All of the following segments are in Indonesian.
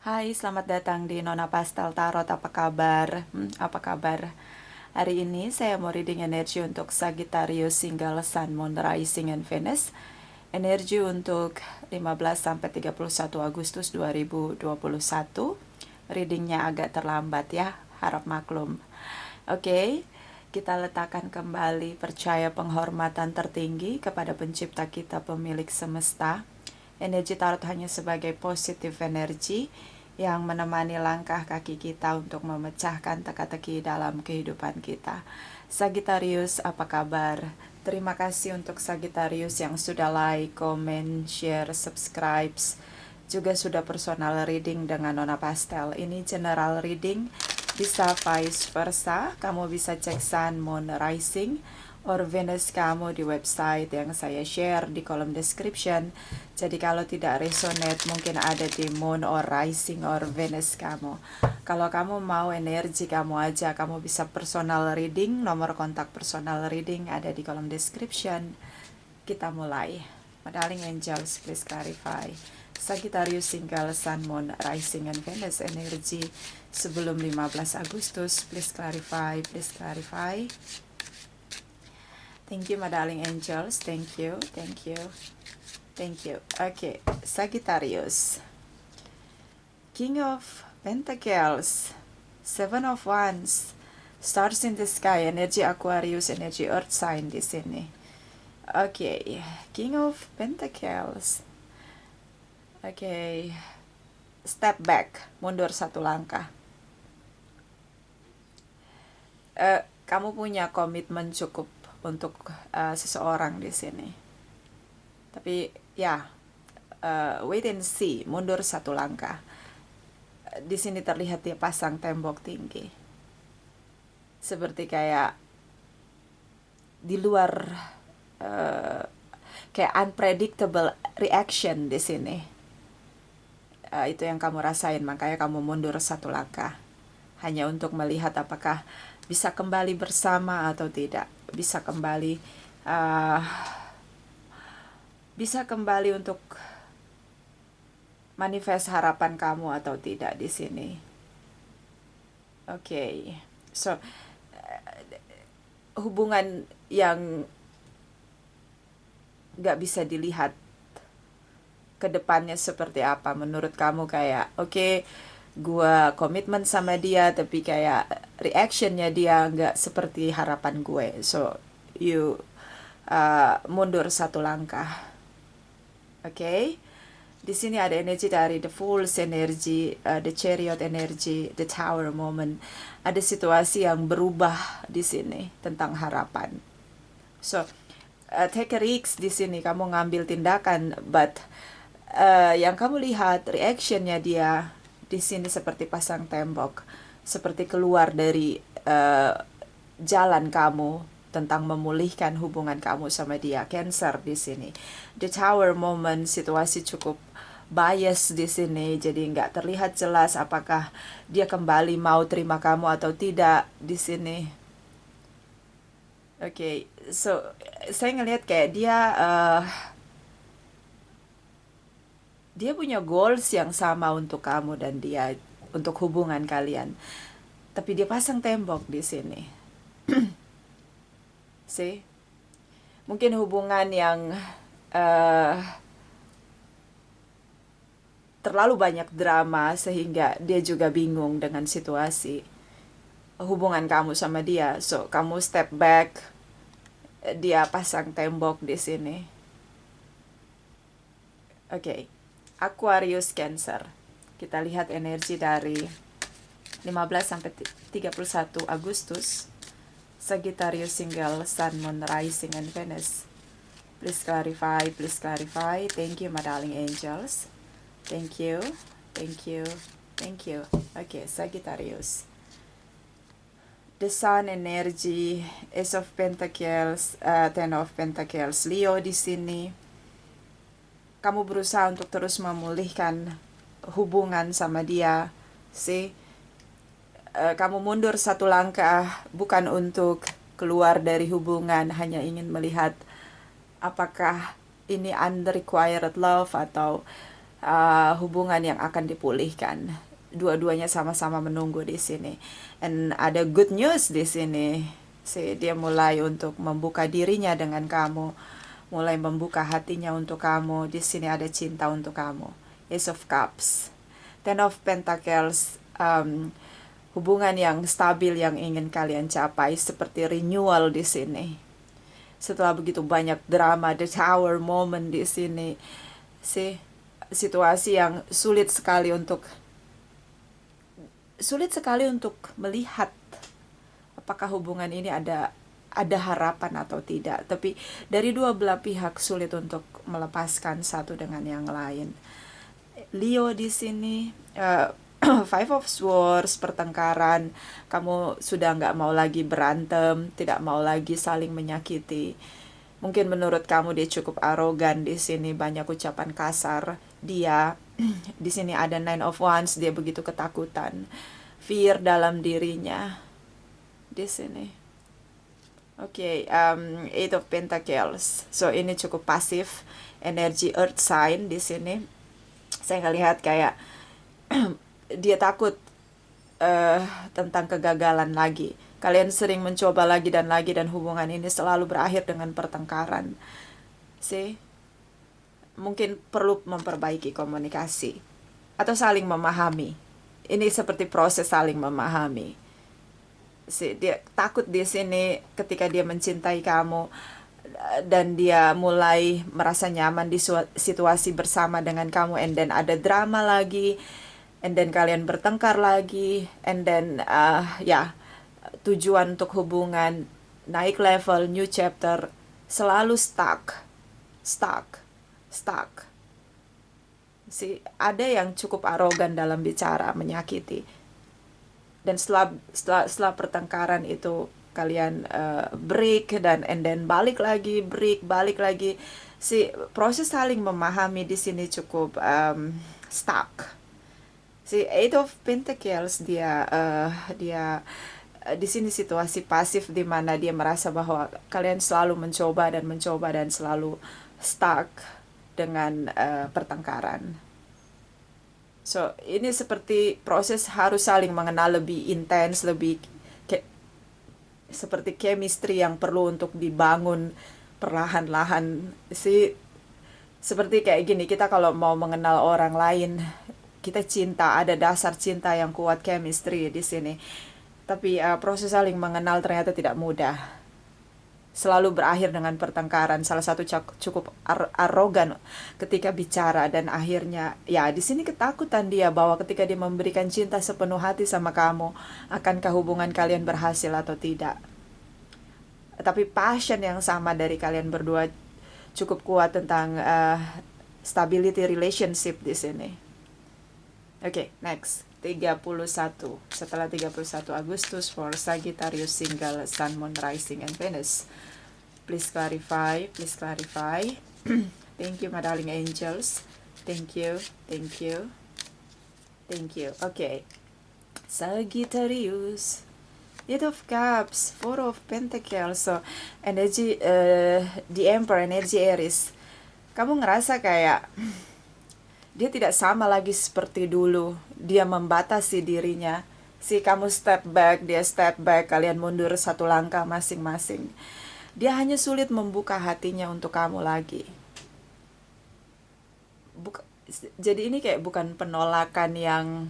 Hai, selamat datang di Nona Pastel Tarot. Apa kabar? Apa kabar? Hari ini saya mau reading energi untuk Sagittarius, Single Sun, Moon, Rising, and Venus. Energi untuk 15 sampai 31 Agustus 2021. Readingnya agak terlambat ya, harap maklum. Oke, kita letakkan kembali percaya penghormatan tertinggi kepada pencipta kita, pemilik semesta. Energi tarot hanya sebagai positif energi yang menemani langkah kaki kita untuk memecahkan teka-teki dalam kehidupan kita. Sagittarius, apa kabar? Terima kasih untuk Sagittarius yang sudah like, comment, share, subscribe, juga sudah personal reading dengan Nona Pastel. Ini general reading, bisa vice versa. Kamu bisa cek Sun, Moon, Rising, or Venus kamu di website yang saya share di kolom description. Jadi kalau tidak resonate, mungkin ada di Moon or Rising or Venus kamu. Kalau kamu mau energi kamu aja, kamu bisa personal reading. Nomor kontak personal reading ada di kolom description. Kita mulai. My darling angels, please clarify. Sagittarius, Single, Sun, Moon, Rising, and Venus energi sebelum 15 Agustus. Please clarify, please clarify. Thank you, my darling angels. Thank you, thank you, thank you. Okay, Sagittarius. King of Pentacles, Seven of Wands, Stars in the Sky, energi Aquarius, energi Earth sign di sini. Okay, King of Pentacles. Okay, step back, mundur satu langkah. Kamu punya komitmen cukup untuk seseorang di sini. Tapi ya, wait and see, mundur satu langkah. Di sini terlihat dia pasang tembok tinggi. Seperti kayak di luar, kayak unpredictable reaction di sini. Itu yang kamu rasain, makanya kamu mundur satu langkah. Hanya untuk melihat apakah bisa kembali bersama atau tidak. Bisa kembali untuk manifest harapan kamu atau tidak di sini. Okay. So, hubungan yang gak bisa dilihat ke depannya seperti apa menurut kamu, kayak oke, gue komitmen sama dia tapi kayak reactionnya dia nggak seperti harapan gue, so you mundur satu langkah. Oke. Di sini ada energi dari the Fool's energy, the Chariot energy, the Tower moment. Ada situasi yang berubah di sini tentang harapan. So take a risk di sini, kamu ngambil tindakan, but yang kamu lihat reactionnya dia di sini seperti pasang tembok, seperti keluar dari jalan kamu tentang memulihkan hubungan kamu sama dia. Cancer di sini, the Tower moment, situasi cukup bias di sini, jadi nggak terlihat jelas apakah dia kembali mau terima kamu atau tidak di sini. Oke, so saya ngelihat kayak dia punya goals yang sama untuk kamu dan dia, untuk hubungan kalian. Tapi dia pasang tembok di sini. See? Mungkin hubungan yang terlalu banyak drama sehingga dia juga bingung dengan situasi hubungan kamu sama dia. So, kamu step back, dia pasang tembok di sini. Oke. Aquarius, Cancer. Kita lihat energi dari 15 sampai 31 Agustus. Sagittarius, Single, Sun, Moon, Rising, and Venus. Please clarify, please clarify. Thank you, my darling angels. Thank you, thank you, thank you. Okay, Sagittarius. The Sun energy, Ace of Pentacles, Ten of Pentacles, Leo di sini. Kamu berusaha untuk terus memulihkan hubungan sama dia. See? Kamu mundur satu langkah, bukan untuk keluar dari hubungan, hanya ingin melihat apakah ini unrequited love atau hubungan yang akan dipulihkan. Dua-duanya sama-sama menunggu di sini. And ada good news di sini. Dia mulai untuk membuka dirinya dengan kamu, mulai membuka hatinya untuk kamu. Di sini ada cinta untuk kamu. Ace of Cups, Ten of Pentacles, hubungan yang stabil yang ingin kalian capai, seperti renewal di sini. Setelah begitu banyak drama, the Tower moment di sini, situasi yang sulit sekali untuk melihat apakah hubungan ini ada harapan atau tidak. Tapi dari dua belah pihak sulit untuk melepaskan satu dengan yang lain. Leo di sini, Five of Swords, pertengkaran. Kamu sudah nggak mau lagi berantem, tidak mau lagi saling menyakiti. Mungkin menurut kamu dia cukup arogan di sini, banyak ucapan kasar. Dia di sini ada Nine of Wands, dia begitu ketakutan, fear dalam dirinya di sini. Oke, Eight of Pentacles. So ini cukup pasif, energi Earth sign di sini. Saya ngelihat kayak dia takut tentang kegagalan lagi. Kalian sering mencoba lagi dan lagi, dan hubungan ini selalu berakhir dengan pertengkaran. Mungkin perlu memperbaiki komunikasi atau saling memahami. Ini seperti proses saling memahami. Dia takut di sini ketika dia mencintai kamu dan dia mulai merasa nyaman di situasi bersama dengan kamu, and then ada drama lagi, and then kalian bertengkar lagi, and then tujuan untuk hubungan naik level, new chapter, selalu stuck. Ada yang cukup arogan dalam bicara, menyakiti. Dan setelah pertengkaran itu kalian break, dan and then balik lagi, balik lagi. Proses saling memahami di sini cukup stuck. Eight of Pentacles, dia di sini situasi pasif, di mana dia merasa bahwa kalian selalu mencoba dan selalu stuck dengan pertengkaran. So ini seperti proses harus saling mengenal lebih intens, lebih seperti chemistry yang perlu untuk dibangun perlahan-lahan. Seperti kayak gini, kita kalau mau mengenal orang lain, kita cinta, ada dasar cinta yang kuat, chemistry di sini. Tapi proses saling mengenal ternyata tidak mudah. Selalu berakhir dengan pertengkaran. Salah satu cukup arogan ketika bicara, dan akhirnya di sini ketakutan dia bahwa ketika dia memberikan cinta sepenuh hati sama kamu, akankah hubungan kalian berhasil atau tidak. Tapi passion yang sama dari kalian berdua cukup kuat tentang stability relationship di sini. Oke, next. 31. Setelah 31 Agustus for Sagittarius single Sun, Moon, Rising, and Venus. Please clarify. Thank you, my darling angels. Thank you. Okay. Sagittarius, Eight of Cups, Four of Pentacles. So energy the Emperor, energy Aries. Kamu ngerasa kayak dia tidak sama lagi seperti dulu. Dia membatasi dirinya. Kamu step back, dia step back, kalian mundur satu langkah masing-masing. Dia hanya sulit membuka hatinya untuk kamu lagi. Jadi ini kayak bukan penolakan yang...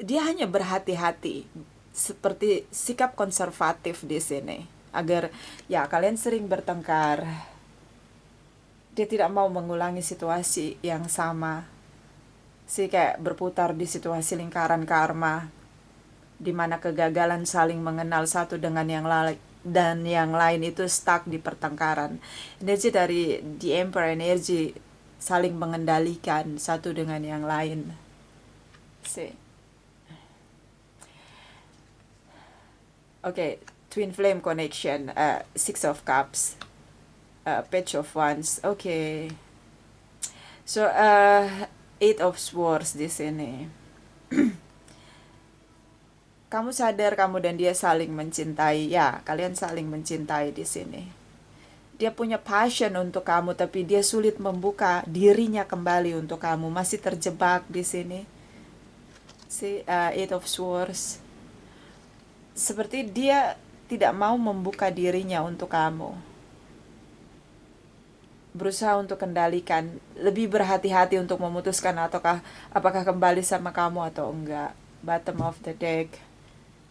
Dia hanya berhati-hati, seperti sikap konservatif di sini. Agar kalian sering bertengkar. Dia tidak mau mengulangi situasi yang sama. Kayak berputar di situasi lingkaran karma, di mana kegagalan saling mengenal satu dengan yang lain, dan yang lain itu stuck di pertengkaran. Energi dari The Emperor, energi saling mengendalikan satu dengan yang lain. Oke, Twin Flame Connection, Six of Cups, Page of Wands. Okay. So Eight of Swords di sini. Kamu sadar kamu dan dia saling mencintai. Kalian saling mencintai di sini. Dia punya passion untuk kamu, tapi dia sulit membuka dirinya kembali untuk kamu. Masih terjebak di sini. Si Eight of Swords. Seperti dia tidak mau membuka dirinya untuk kamu. Berusaha untuk kendalikan, lebih berhati-hati untuk memutuskan apakah kembali sama kamu atau enggak. Bottom of the deck,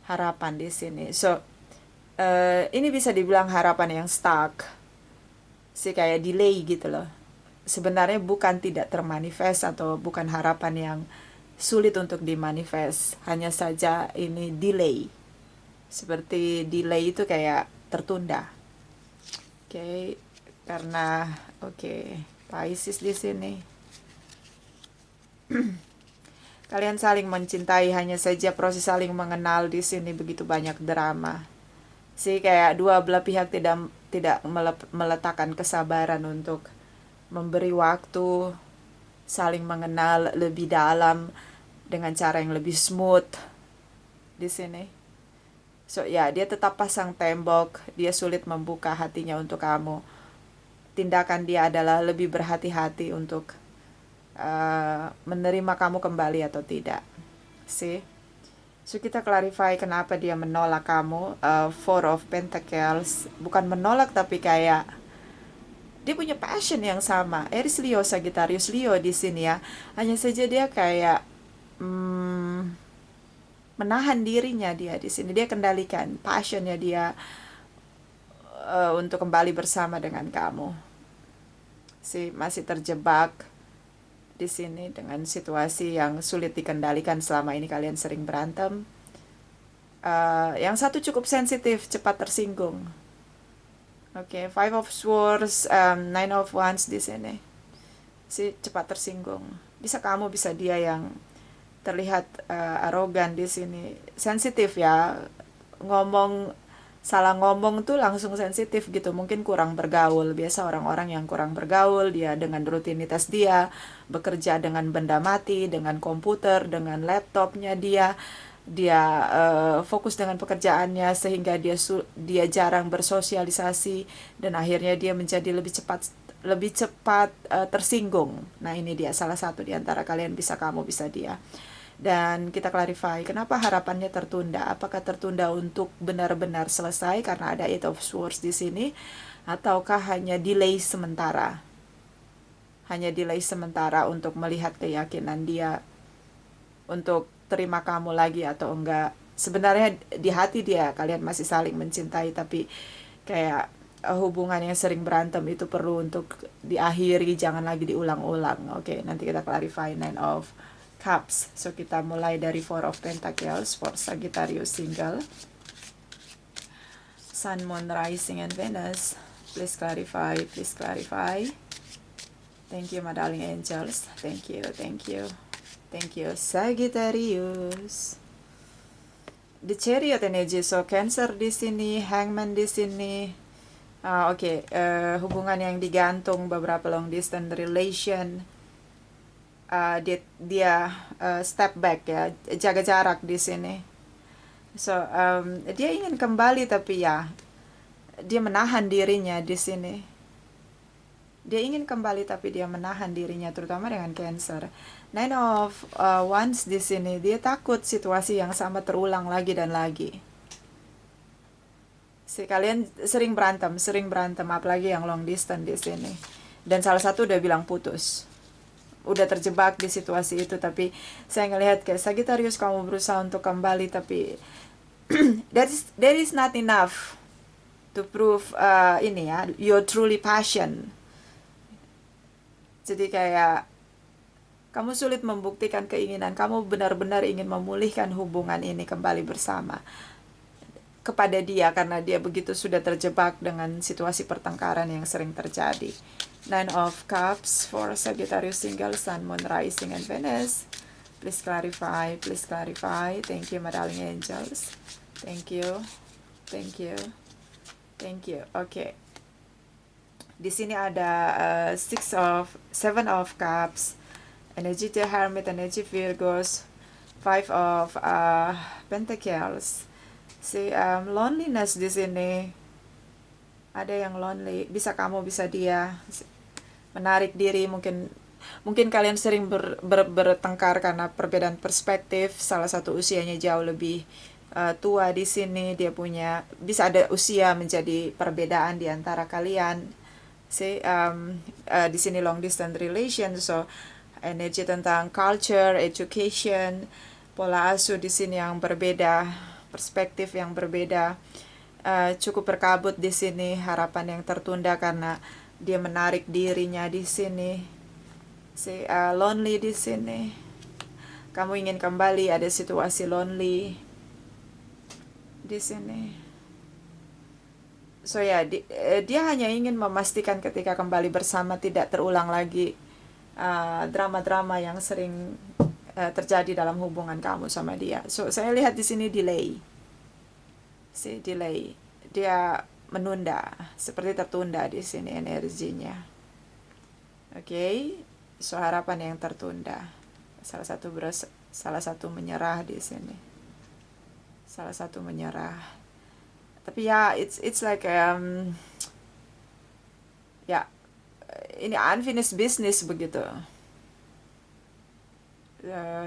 harapan di sini. So, ini bisa dibilang harapan yang stuck, sih kayak delay gitu loh. Sebenarnya bukan tidak termanifest atau bukan harapan yang sulit untuk dimanifest, hanya saja ini delay. Seperti delay itu kayak tertunda. Oke, karena Pisces di sini. Kalian saling mencintai, hanya saja proses saling mengenal di sini begitu banyak drama. Sih kayak dua belah pihak tidak meletakkan kesabaran untuk memberi waktu saling mengenal lebih dalam dengan cara yang lebih smooth di sini. So ya, dia tetap pasang tembok, dia sulit membuka hatinya untuk kamu. Tindakan dia adalah lebih berhati-hati untuk menerima kamu kembali atau tidak. See? So kita clarify kenapa dia menolak kamu. Four of Pentacles, bukan menolak tapi kayak dia punya passion yang sama. Aries, Leo, Sagittarius, Leo di sini ya. Hanya saja dia kayak menahan dirinya dia di sini. Dia kendalikan passionnya dia untuk kembali bersama dengan kamu. Masih terjebak di sini dengan situasi yang sulit dikendalikan. Selama ini kalian sering berantem. Yang satu cukup sensitif, cepat tersinggung. Five of Swords, Nine of Wands di sini. Cepat tersinggung. Bisa kamu, bisa dia yang terlihat arogan di sini. Sensitif ya. Salah ngomong tuh langsung sensitif gitu. Mungkin kurang bergaul. Biasa orang-orang yang kurang bergaul, dia dengan rutinitas dia, bekerja dengan benda mati, dengan komputer, dengan laptopnya dia fokus dengan pekerjaannya, sehingga dia jarang bersosialisasi, dan akhirnya dia menjadi lebih cepat tersinggung. Nah, ini dia salah satu di antara kalian, bisa kamu, bisa dia. Dan kita clarify kenapa harapannya tertunda. Apakah tertunda untuk benar-benar selesai karena ada Eight of Swords di sini, ataukah hanya delay sementara? Hanya delay sementara untuk melihat keyakinan dia untuk terima kamu lagi atau enggak. Sebenarnya di hati dia kalian masih saling mencintai, tapi kayak hubungan yang sering berantem itu perlu untuk diakhiri, jangan lagi diulang-ulang. Nanti kita clarify Nine of Cups. So kita mulai dari Four of Pentacles for Sagittarius single. Sun, Moon, Rising, and Venus. Please clarify, please clarify. Thank you, my darling angels. Thank you, thank you. Thank you, Sagittarius. The Chariot energy, so Cancer di sini, Hangman di sini. Hubungan yang digantung, beberapa long distance relation. Dia step back ya, jaga jarak di sini. So dia ingin kembali, tapi ya dia menahan dirinya di sini. Dia ingin kembali tapi dia menahan dirinya, terutama dengan Cancer. Nine of Wands di sini, dia takut situasi yang sama terulang lagi dan lagi. Kalian sering berantem, apalagi yang long distance di sini. Dan salah satu udah bilang putus, udah terjebak di situasi itu. Tapi saya ngelihat kayak Sagittarius, kamu berusaha untuk kembali, tapi that is not enough to prove you're truly passion. Jadi kayak kamu sulit membuktikan keinginan kamu benar-benar ingin memulihkan hubungan ini kembali bersama kepada dia, karena dia begitu sudah terjebak dengan situasi pertengkaran yang sering terjadi. Nine of Cups for Sagittarius single, Sun, Moon, Rising, and Venus. Please clarify, please clarify. Thank you, my darling angels. Thank you, thank you, thank you. Di sini ada Seven of Cups, energy the Hermit, energy Virgos, Five of Pentacles. Loneliness di sini. Ada yang lonely, bisa kamu, bisa dia, menarik diri. Mungkin kalian sering bertengkar karena perbedaan perspektif. Salah satu usianya jauh lebih tua di sini, dia punya, bisa ada usia menjadi perbedaan di antara kalian. Di sini long distance relation, so energi tentang culture, education, pola asuh di sini yang berbeda, perspektif yang berbeda. Cukup berkabut di sini, harapan yang tertunda karena dia menarik dirinya di sini. Lonely di sini. Kamu ingin kembali, ada situasi lonely di sini. So ya, dia hanya ingin memastikan ketika kembali bersama tidak terulang lagi drama-drama yang sering terjadi dalam hubungan kamu sama dia. So saya lihat di sini delay. Delay. Dia menunda, seperti tertunda di sini energinya. Oke. So harapan yang tertunda. Salah satu menyerah di sini. Salah satu menyerah. Tapi ya, it's like ya, ini unfinished business begitu.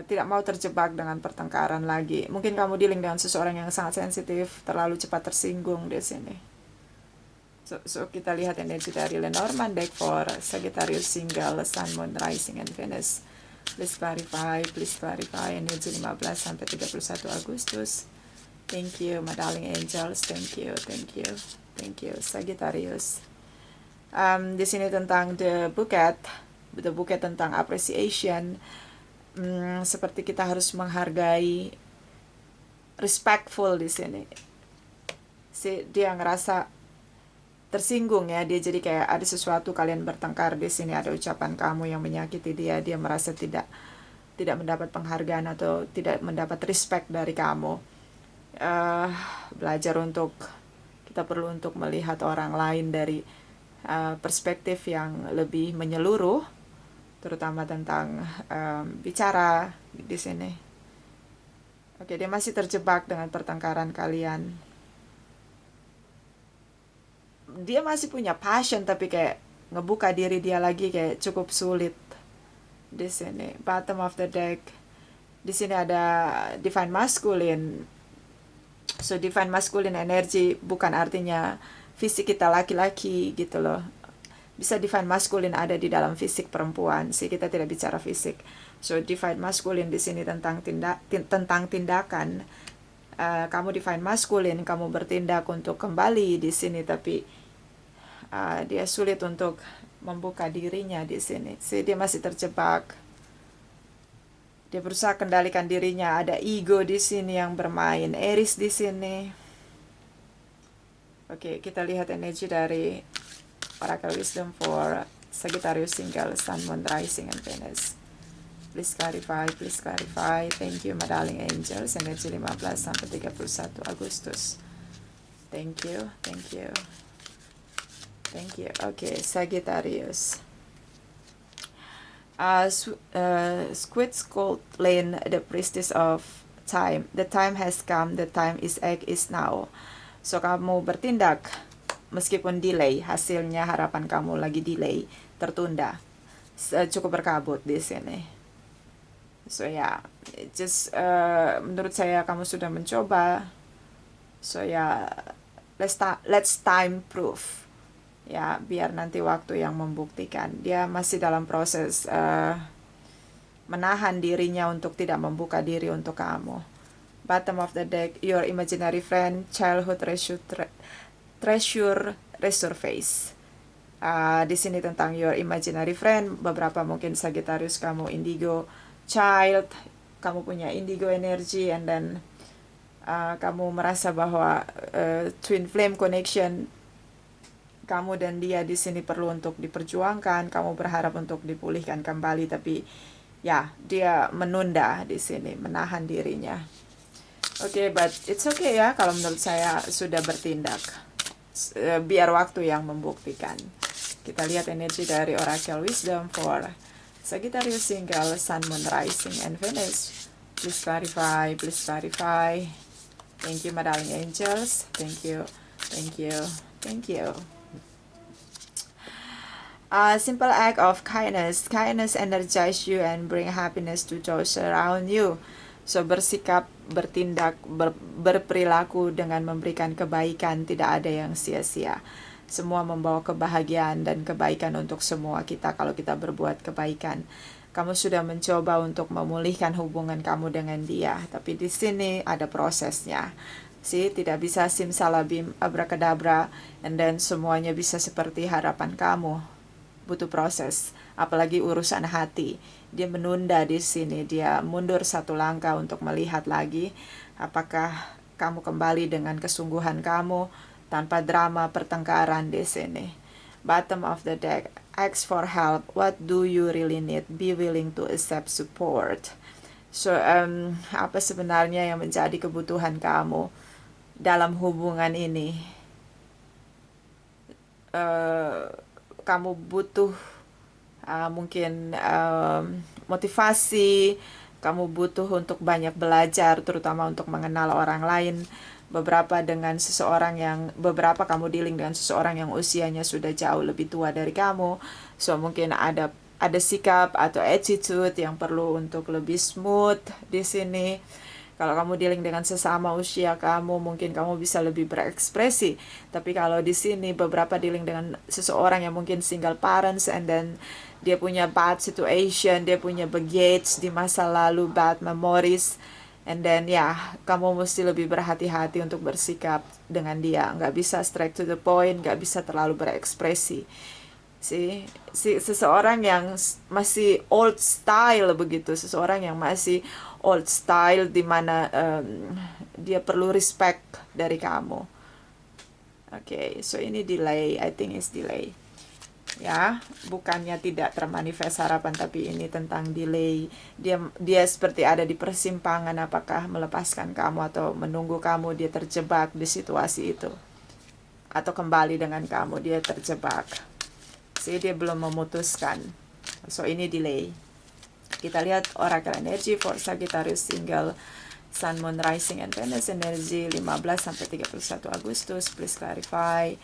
Tidak mau terjebak dengan pertengkaran lagi. Mungkin kamu dealing dengan seseorang yang sangat sensitif, terlalu cepat tersinggung di sini. So kita lihat energi dari Lenormand deck for Sagittarius single, Sun, Moon, Rising, and Venus. Please clarify energi 15 sampai 31 Agustus. Thank you, my darling angels. Thank you, Sagittarius. Di sini tentang the bouquet tentang appreciation. Seperti kita harus menghargai, respectful di sini. Dia ngerasa tersinggung ya, dia jadi kayak ada sesuatu, kalian bertengkar di sini, ada ucapan kamu yang menyakiti dia merasa tidak mendapat penghargaan atau tidak mendapat respect dari kamu. Belajar kita perlu untuk melihat orang lain dari perspektif yang lebih menyeluruh, terutama tentang bicara di sini. Oke, dia masih terjebak dengan pertengkaran kalian. Dia masih punya passion, tapi kayak ngebuka diri dia lagi kayak cukup sulit di sini. Bottom of the deck. Di sini ada divine masculine. So divine masculine energy bukan artinya fisik kita laki-laki gitu loh. Bisa divine masculine ada di dalam fisik perempuan, kita tidak bicara fisik. So divine masculine di sini tentang tindakan. Kamu divine masculine, kamu bertindak untuk kembali di sini, tapi dia sulit untuk membuka dirinya di sini. Dia masih terjebak. Dia berusaha kendalikan dirinya. Ada ego di sini yang bermain. Aries di sini. Oke, kita lihat energi dari Oracle Wisdom for Sagittarius single, Sun, Moon, Rising, and Venus. Please clarify. Thank you, my darling angels. Energi 15 sampai 31 Agustus. Thank you. Okay, Sagittarius. Squid Skull Lane, the priestess of time. The time has come. The time is now. So kamu bertindak meskipun delay, hasilnya harapan kamu lagi delay, tertunda, cukup berkabut di sini. So ya, menurut saya kamu sudah mencoba. So ya, let's time proof. Ya, biar nanti waktu yang membuktikan. Dia masih dalam proses menahan dirinya untuk tidak membuka diri untuk kamu. Bottom of the deck, your imaginary friend, childhood treasure resurface. Di sini tentang your imaginary friend, beberapa mungkin Sagittarius kamu indigo child, kamu punya indigo energy, and then kamu merasa bahwa twin flame connection kamu dan dia di sini perlu untuk diperjuangkan, kamu berharap untuk dipulihkan kembali, tapi ya dia menunda di sini, menahan dirinya. Oke, but it's okay ya kalau menurut saya sudah bertindak. Biar waktu yang membuktikan. Kita lihat energi dari Oracle Wisdom for Sagittarius single, Sun, Moon, Rising, and Venus. Please clarify. Thank you, my darling angels. Thank you. A simple act of kindness. Kindness energize you and bring happiness to those around you. So bersikap, bertindak, berperilaku dengan memberikan kebaikan, tidak ada yang sia-sia. Semua membawa kebahagiaan dan kebaikan untuk semua kita kalau kita berbuat kebaikan. Kamu sudah mencoba untuk memulihkan hubungan kamu dengan dia, tapi di sini ada prosesnya. Tidak bisa simsalabim abracadabra and then semuanya bisa seperti harapan kamu. Butuh proses, apalagi urusan hati. Dia menunda di sini, dia mundur satu langkah untuk melihat lagi apakah kamu kembali dengan kesungguhan kamu tanpa drama pertengkaran di sini. Bottom of the deck, ask for help. What do you really need? Be willing to accept support. So, apa sebenarnya yang menjadi kebutuhan kamu dalam hubungan ini? Kamu butuh mungkin motivasi, kamu butuh untuk banyak belajar, terutama untuk mengenal orang lain. Beberapa kamu dealing dengan seseorang yang usianya sudah jauh lebih tua dari kamu, so mungkin ada sikap atau attitude yang perlu untuk lebih smooth di sini. Kalau kamu dealing dengan sesama usia kamu, mungkin kamu bisa lebih berekspresi. Tapi kalau di sini beberapa dealing dengan seseorang yang mungkin single parents and then dia punya bad situation, dia punya baggage di masa lalu, bad memories. And then kamu mesti lebih berhati-hati untuk bersikap dengan dia. Nggak bisa straight to the point, nggak bisa terlalu berekspresi. Seseorang yang masih old style begitu, seseorang yang masih old style di mana dia perlu respect dari kamu. Okay, so ini delay, I think is delay. Ya, bukannya tidak termanifest harapan, tapi ini tentang delay. Dia seperti ada di persimpangan, apakah melepaskan kamu atau menunggu kamu. Dia terjebak di situasi itu, atau kembali dengan kamu. Dia terjebak. Dia belum memutuskan. So ini delay. Kita lihat oracle energy for Sagittarius single Sun, Moon, Rising, and Venus energy 15 sampai 31 Agustus. Please clarify.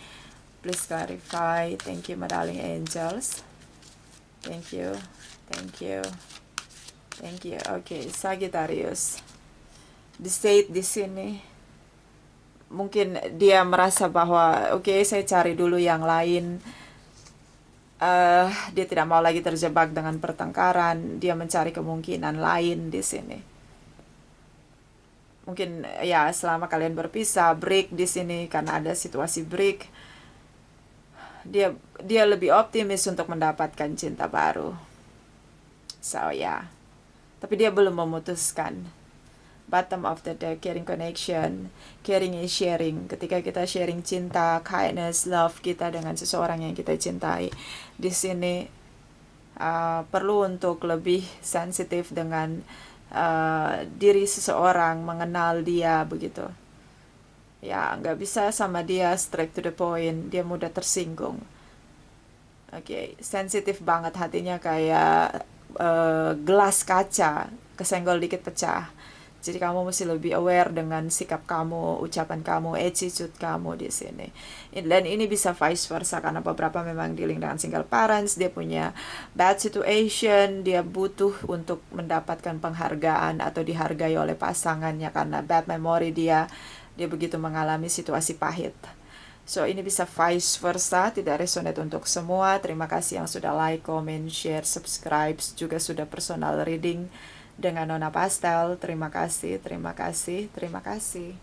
Please clarify. Thank you, my darling angels. Thank you. Thank you. Thank you. Okay, Sagittarius. The state di sini. Mungkin dia merasa bahwa saya cari dulu yang lain. Dia tidak mau lagi terjebak dengan pertengkaran. Dia mencari kemungkinan lain di sini. Mungkin selama kalian berpisah, break di sini karena ada situasi break. Dia lebih optimis untuk mendapatkan cinta baru. So tapi dia belum memutuskan. Bottom of the deck, caring connection. Caring is sharing. Ketika kita sharing cinta, kindness, love kita dengan seseorang yang kita cintai, di sini perlu untuk lebih sensitif dengan diri seseorang, mengenal dia begitu. Nggak bisa sama dia straight to the point, dia mudah tersinggung. Sensitif banget hatinya, kayak gelas kaca, kesenggol dikit pecah. Jadi kamu mesti lebih aware dengan sikap kamu, ucapan kamu, attitude kamu di sini. Dan ini bisa vice versa, karena beberapa memang dealing dengan single parents, dia punya bad situation, dia butuh untuk mendapatkan penghargaan atau dihargai oleh pasangannya karena bad memory dia begitu mengalami situasi pahit. So ini bisa vice versa, tidak resonate untuk semua. Terima kasih yang sudah like, comment, share, subscribe, juga sudah personal reading dengan Nona Pastel. Terima kasih, terima kasih, terima kasih.